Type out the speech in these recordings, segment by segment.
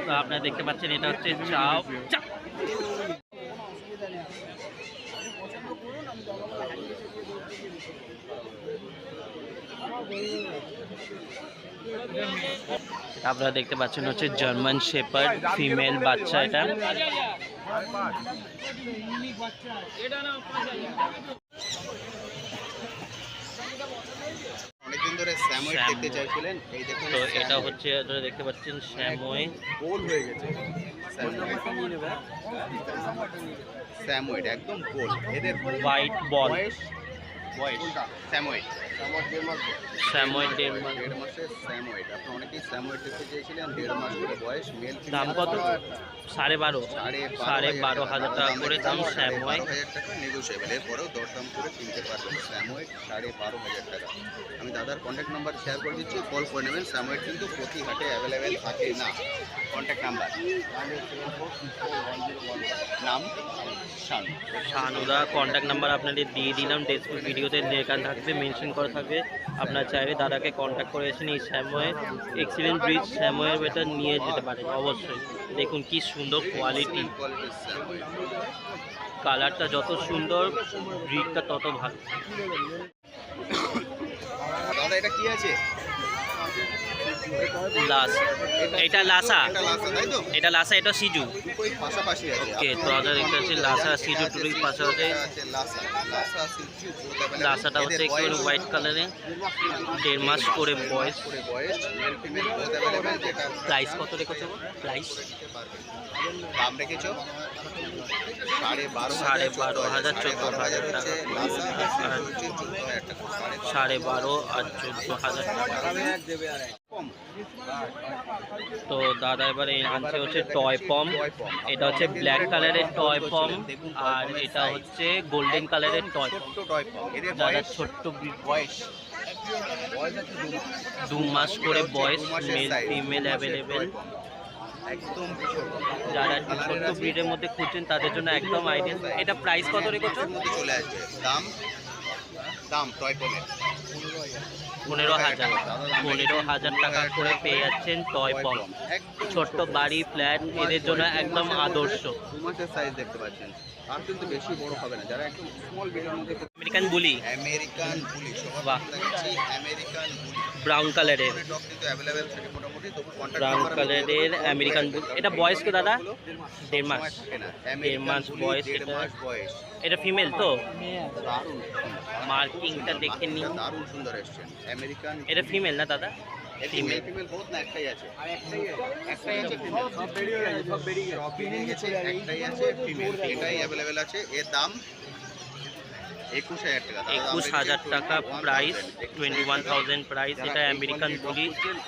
তো আপনারা দেখতে পাচ্ছেন এটা হচ্ছে চাও। আপনারা দেখতে পাচ্ছেন হচ্ছে জার্মান শেপার্ড ফিমেল বাচ্চা। এটা অনেকদিন ধরে স্যাময়েড দেখতে চাইছিলেন, এই দেখুন। তো এটা হচ্ছে আপনারা দেখতে পাচ্ছেন স্যাময়েড, গোল হয়ে গেছে। স্যাময়েড একদম গোল। এদের হোয়াইট বল, বয়স স্যাময়েড স্যাময়েড 1.5 মাস। 1.5 মাসের স্যাময়েড। আপনি অনেকেই স্যাময়েড দেখতে চেয়েছিলেন। 1.5 মাস করে বয়স। মেল দাম কত? 12,500 টাকা করে দাম স্যাময়েড। 12,000 টাকা নেগোশিয়েবল। এরপরেও দরদাম করে কিনতে পারবেন স্যাময়েড 12,500 টাকা। আমি দাদার কন্ট্যাক্ট নাম্বার শেয়ার করে দিচ্ছি, কল করে নেবেন। স্যাময়েড কিন্তু প্রতি হাটে অ্যাভেলেবেল থাকে না। কন্ট্যাক্ট নাম্বার, নাম শানুদা। কন্ট্যাক্ট নাম্বার আপনাদের দিয়ে দিলাম, ডেসক্রিপশন ভিডিওতে লেখা থাকবে, মেনশন করা থাকবে। আপনার চাইলে দাদাকে কন্ট্যাক্ট করে এসে এই স্যাময়েড এক্সিলেন্ট ব্রিজ স্যাময়েড এটা নিয়ে যেতে পারেন অবশ্যই। দেখুন কি সুন্দর কোয়ালিটি, কালারটা যত সুন্দর ব্রিডটা তত ভালো। দাদা এটা কি আছে? এটা লাসা, তাই তো? এটা লাসা, এটা সিজু। ওই পাশাপাশি আছে। ওকে, তো আপনারা দেখতে পাচ্ছেন লাসা সিজু টুরির পাশাপাশি। লাসাটা হচ্ছে একটু হোয়াইট কালারে, 1.5 মাস করে বয়স। প্রাইস কত রেখেছো? প্রাইস দাম রেখেছো 12,500 14,000 টাকা। 12,500 আর 14,000 টাকা। তো দাদা এবারে আনছে হচ্ছে টয় পম। এটা হচ্ছে ব্ল্যাক কালারের টয় পম, আর এটা হচ্ছে গোল্ডেন কালারের টয় পম। দাদা ছোট্ট বয়স 2 মাস করে বয়স, মেল ফিমেল অ্যাভেলেবেল। একদম যারা ছোট্ট ব্রিডের মধ্যে খুঁজছেন তাদের জন্য একদম আইডিয়াল। এটা প্রাইস কত রেখেছো? চলে আসবে। দাম টয় পমের 15,000 টাকা করে পেয়ে যাচ্ছেন টয় পম। ছোট্ট বাড়ি, ফ্ল্যাট, এদের জন্য একদম আদর্শ। 2 মাসের সাইজ দেখতে পাচ্ছেন, আর কিন্তু বেশি বড় হবে না। যারা একদম স্মল ব্রিডের মধ্যে, আমেরিকান বুলি, বাহ, আমেরিকান বুলি ব্রাউন কালারের, ডগ কিন্তু অ্যাভেলেবেল থাকে মোটামুটি। তবু কন্ট্যাক্ট ব্রাউন কালারের আমেরিকান বুলি। এটা বয়স তো দাদা? 1.5 মাস। 1.5 মাস বয়স। এটা ফিমেল তো? দারুণ মার্কিংটা দেখে নিন, দারুণ সুন্দর এসছেন। আমেরিকান এটা ফিমেল না দাদা? ফিমেল বহুত না, একটাই আছে। একটাই আছে ফিমেল। সব বেরিয়ে গেছে, একটাই আছে ফিমেল। এটাই অ্যাভেলেবেল আছে। এর দাম 21,000 টাকা। 21,000 টাকা প্রাইস, 21,000 প্রাইস। এটা আমেরিকান বুলি।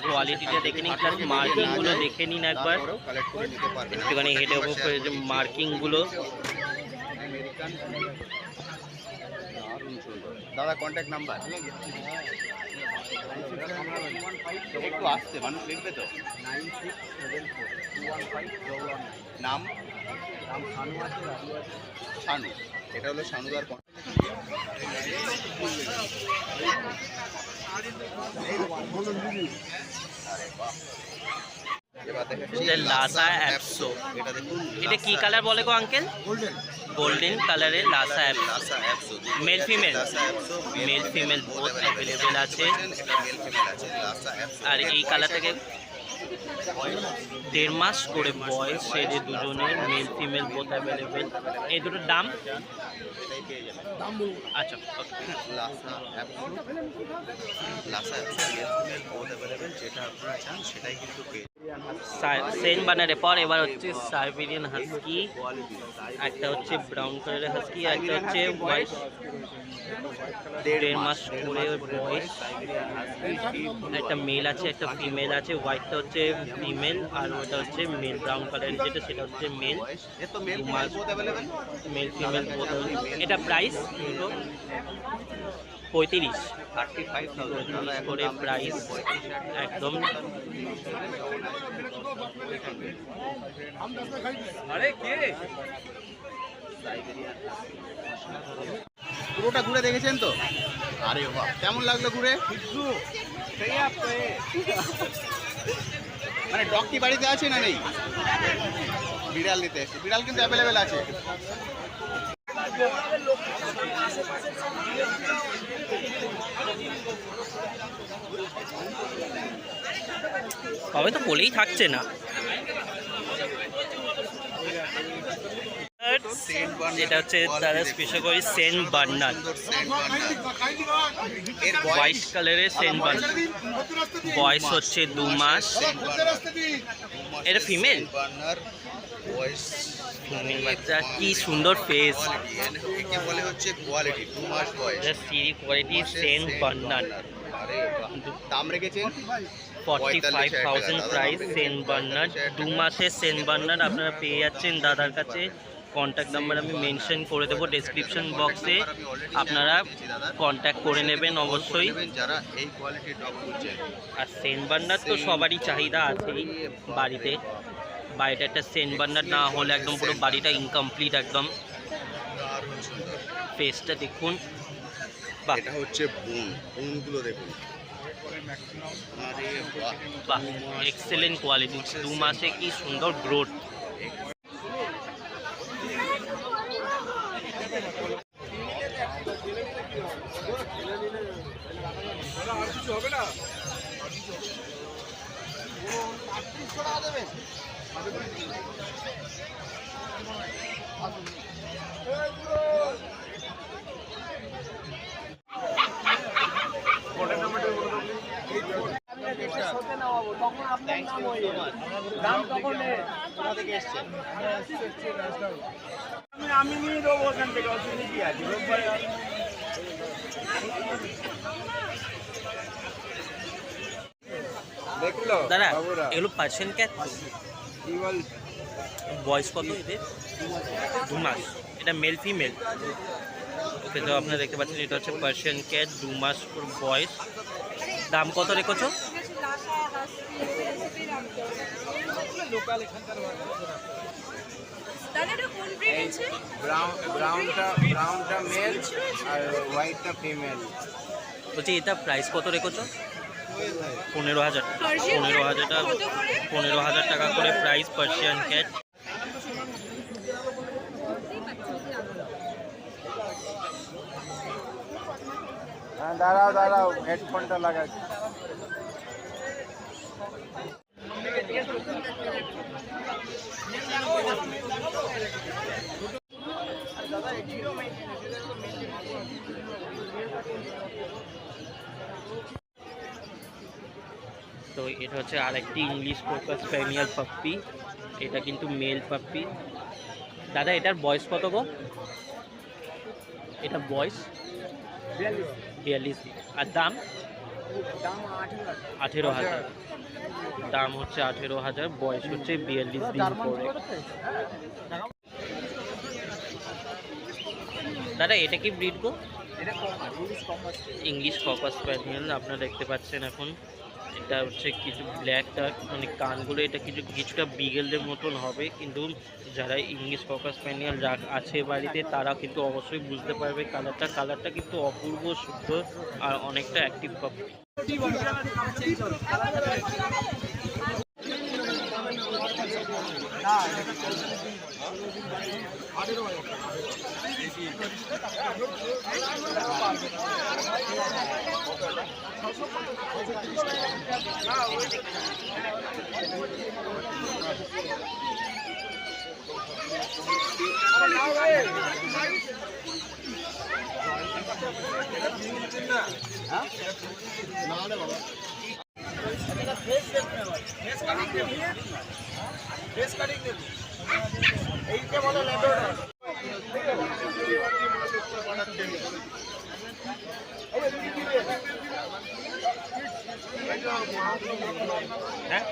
কোয়ালিটিটা দেখে নিন, প্লাস মার্কিংগুলো দেখে নিন একবার। কালেক্ট করে নিতে পারবেন। একটুখানি হেডে উপরে যে মার্কিংগুলো। আমেরিকান দারুণ সুন্দর। দাদা কন্ট্যাক্ট নাম্বার একটু আসতে মানুষ লিখবে তো। 96742151। নাম শানু। এটা হলো শানুদার। লাসা অ্যাপসো। এটা দেখুন, এটা কি কালার বলে গো আঙ্কেল? গোল্ডেন কালারের Lhasa অ্যাপসো। Male female? Male female both available আছে। আর এই কালারটাকে 1.5 মাস করে বয়স, এদের দুজনের মেল ফিমেল বোথ অ্যাভেলেবেল। এই দুটোর দাম? আচ্ছা, যেটা আপনারা চান সেটাই কিন্তু পেয়ে। সেন বানারে পর এবার হচ্ছে সাইবেরিয়ান হাস্কি, একটা হচ্ছে ব্রাউন কালারের হাস্কি, একটা হচ্ছে হোয়াইট। 1.5 মাস করে বয়স। একটা মেল আছে, একটা ফিমেল আছে। হোয়াইটটা হচ্ছে ফিমেল, আর ওটা হচ্ছে মেল। ব্রাউন কালারের যেটা সেটা হচ্ছে মেল। 2 মাস মেল ফিমেল বোথ। এটা প্রাইস 35,000 করে প্রাইস একদম। পুরোটা ঘুরে দেখেছেন তো? আরে বাহ, কেমন লাগলো ঘুরে? মানে ডগ কি বাড়িতে আছে না নেই? বিড়াল নিতে এসেছি, বিড়াল কিন্তু অ্যাভেলেবেল আছে। তবে তো বলেই থাকছে না। এটা হচ্ছে তারা স্পেশাল করে সেন্ট বার্নার্ড, হোয়াইট কালারের সেন্ট বার্নার্ড। বয়স হচ্ছে 2 মাস। এটা ফিমেল, ফিমেল বাচ্চা। কি সুন্দর ফেস, একে বলে হচ্ছে কোয়ালিটি। 2 মাস বয়স, সিরি কোয়ালিটি সেন্ট বার্নার্ড। আরে বাহ। দাম রেখেছেন 45,000 প্রাইস সেন্ট বার্নার্ড। 2 মাসের সেন্ট বার্নার্ড আপনারা পেয়ে যাচ্ছেন দাদার কাছে। কন্ট্যাক্ট নাম্বার আমি মেনশন করে দেবো ডেসক্রিপশন বক্সে, আপনারা কন্ট্যাক্ট করে নেবেন অবশ্যই। যারা এই কোয়ালিটির ডগ খুঁজছেন। আর সেন্ট বার্নার্ড তো সবারই চাহিদা আছেই বাড়িতে। বাড়িতে একটা সেন্ট বার্নার্ড না হলে একদম পুরো বাড়িটা ইনকমপ্লিট একদম। দারুণ সুন্দর। ফেসটা দেখুন, বাহ এটা হচ্ছে বোন, বোনগুলো দেখুন। আরে বাহ, বাহ, এক্সেলেন্ট কোয়ালিটি। 2 মাসে কি সুন্দর গ্রোথ। আমি নিয়ে দেবো ওখান থেকে, অসুবিধা কি আছে? দেখলো দাদা বাবুরা, এগুলো পার্সিয়ান ক্যাট, কি বল? বয়স কত এদের? 2 মাস। এটা মেল ফিমেল? ওকে, তো আপনারা দেখতে পাচ্ছেন এটা হচ্ছে পার্সিয়ান ক্যাট, 2 মাস বয়স। দাম কত রেখেছো? ব্রাউনটা মেল আর হোয়াইটটা ফিমেল। বলছি এটা প্রাইস কত রেখেছো? 15,000। 15,000 টাকা করে প্রাইস পার্সিয়ান ক্যাট। হ্যাঁ, দাঁড়াও হেডফোনটা লাগাচ্ছি। তো এটা হচ্ছে আরেকটি ইংলিশ কোকাস স্প্যানিয়েল পাপ্পি। এটা কিন্তু মেল পাপ্পি। দাদা এটার বয়স কত গো? এটা বয়স 42। আর দাম? 18,000। দাম হচ্ছে 18,000, বয়স হচ্ছে 42 দিন করে। দাদা এটা কি ব্রিড গো? ইংলিশ ককাস স্প্যানিয়েল আপনারা দেখতে পাচ্ছেন এখন। এটা হচ্ছে কিছু ব্ল্যাক ডার্ক, মানে কানগুলো এটা কিছুটা বিগেলদের মতন হবে, কিন্তু যারা ইংলিশ ককাস স্প্যানিয়েল আছে বাড়িতে তারা কিন্তু অবশ্যই বুঝতে পারবে কালারটা কিন্তু অপূর্ব সুন্দর আর অনেকটা অ্যাক্টিভ পাবে। এইটা বলে ল্যাবরেটর। হ্যাঁ,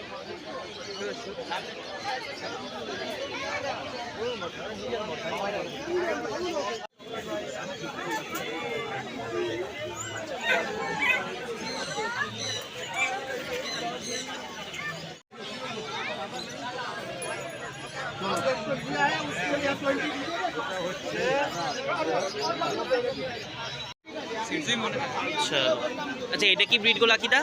আচ্ছা আচ্ছা, এটা কি ব্রিড গো লাকিদা?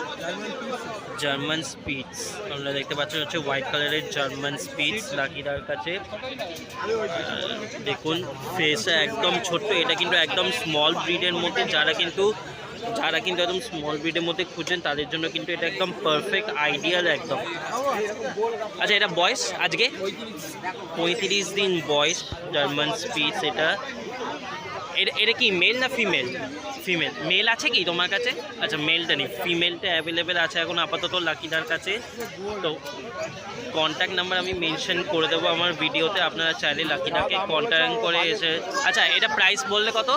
জার্মান স্পিটস আমরা দেখতে পাচ্ছেন, হচ্ছে হোয়াইট কালারের জার্মান স্পিটস লাকিদার কাছে। দেখুন ফেসটা একদম ছোট্ট, এটা কিন্তু একদম স্মল ব্রিডের মধ্যে, যারা কিন্তু একদম স্মল ব্রিডের মধ্যে খুঁজছেন তাদের জন্য কিন্তু এটা একদম পারফেক্ট আইডিয়াল একদম। আচ্ছা এটা বয়স আজকে 35 দিন বয়স জার্মান স্পিটস। এটা কি মেল না ফিমেল? ফিমেল। মেল আছে কি তোমার কাছে? আচ্ছা মেলটা নেই, ফিমেলটা অ্যাভেলেবেল আছে এখন আপাতত লাকিদার কাছে। তো কন্ট্যাক্ট নাম্বার আমি মেনশন করে দেবো আমার ভিডিওতে, আপনারা চাইলে লাকিদাকে কন্ট্যাক্ট করে এসে। আচ্ছা এটা প্রাইস বললে কত?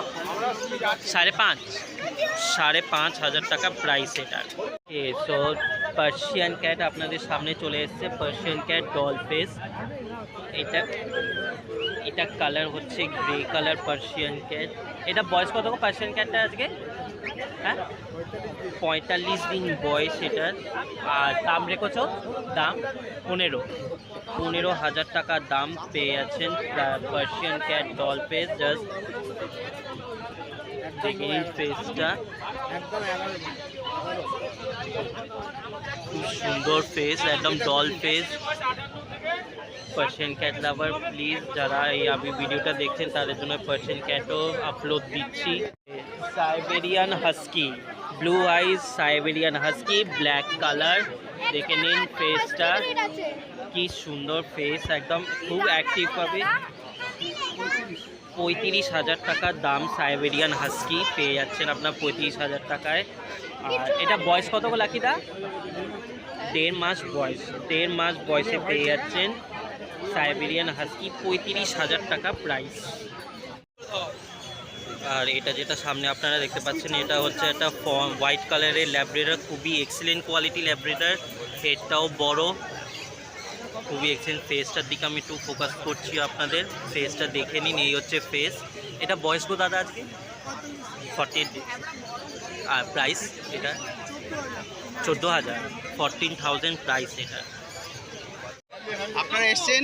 5,500 টাকা প্রাইস এটার। সো পার্সিয়ান ক্যাট আপনাদের সামনে চলে এসছে, পার্সিয়ান ক্যাট ডল ফেস। এটা কালার হচ্ছে গ্রে কালার পার্সিয়ান ক্যাট। এটা বয়স কত পার্সিয়ান ক্যাটটা আজকে? হ্যাঁ 45 দিন বয়স এটার। আর দাম রেখেছ? দাম 15,000 টাকা দাম পেয়ে যাচ্ছেন Persian cat doll face. Just দেখে নিন ফেসটা, খুব সুন্দর ফেস, একদম doll face. Persian cat lover please যারা এই আমি ভিডিওটা দেখছেন তাদের জন্য পার্সিয়ান ক্যাটও আপলোড দিচ্ছি। Siberian husky, blue eyes Siberian husky, black colour. দেখে নিন ফেসটা, কি সুন্দর ফেস, একদম খুব অ্যাক্টিভ পাবে। 35,000 টাকার দাম সাইবেরিয়ান হাস্কি পেয়ে যাচ্ছেন আপনার 35,000 টাকায়। আর এটা বয়স কত গো লাকিদা? 1.5 মাস বয়স, 1.5 মাস বয়সে পেয়ে যাচ্ছেন সাইবেরিয়ান হাস্কি, 35,000 টাকা প্রাইস। আর এটা যেটা সামনে আপনারা দেখতে পাচ্ছেন এটা হচ্ছে একটা হোয়াইট কালারের ল্যাব্রেডর, খুবই এক্সিলেন্ট কোয়ালিটি ল্যাব্রেডর। হেডটাও বড়, খুবই এক্সিলেন্ট। ফেসটার দিকে আমি একটু ফোকাস করছি, আপনাদের ফেসটা দেখে নিন। এই হচ্ছে ফেস। এটা বয়স গো দাদা আজকে 40 দিন। আর প্রাইস এটা 14,000, 14,000 প্রাইস এটা। আপনারা এসছেন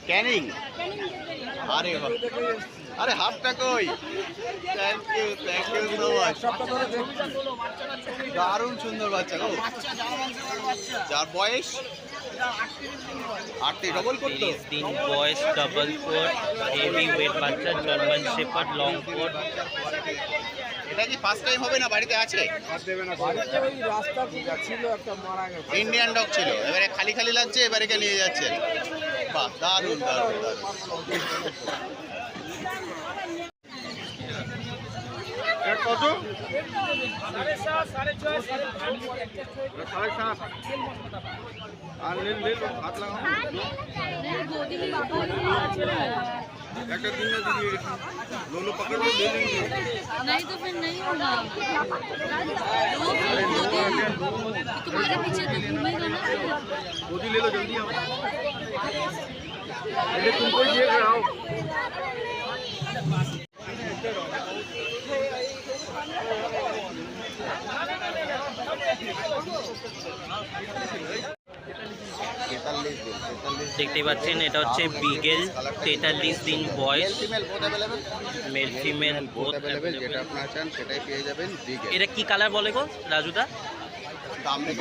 ক্যানিং? আরে হাফটা কই? Thank you so much. দারুণ সুন্দর বাচ্চা গো। যার বয়স 8 ডবল কোট, 30 দিন বয়স, ডাবল কোট, হেভি ওয়েট বাচ্চা, জার্মান শেপার্ড লং কোট। এটা কি ফার্স্ট টাইম হবে না বাড়িতে আছে? ইন্ডিয়ান ডগ ছিল, এবারে খালি খালি লাগছে, এবারে কে নিয়ে যাচ্ছে। বাহ দারুণ দারুণ দারুণ। কত? 7.5। আর লেন হাত লাগাও একটা दिन में दीजिए, दोनों पकड़ लो, ले लेंगे। नहीं तो फिर नहीं होगा। तुम्हारे पीछे तो घूमेगा ना। गोदी ले लो जल्दी आओ। अरे तुमको ये कराओ। দেখতে পাচ্ছেন এটা হচ্ছে বিগেল, 43 দিন বয়স, মেল ফিমেল বোথ অ্যাভেলেবেল। যেটা আপনারা চান সেটাই পেয়ে যাবেন। বিগেল। এটা কি কালার বলে গো রাজুদা?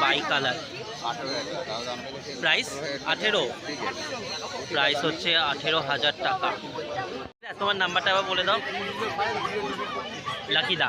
By colour. প্রাইস 18, প্রাইস হচ্ছে 18,000 টাকা। তোমার নাম্বারটা আবার বলে দাও লাকিদা।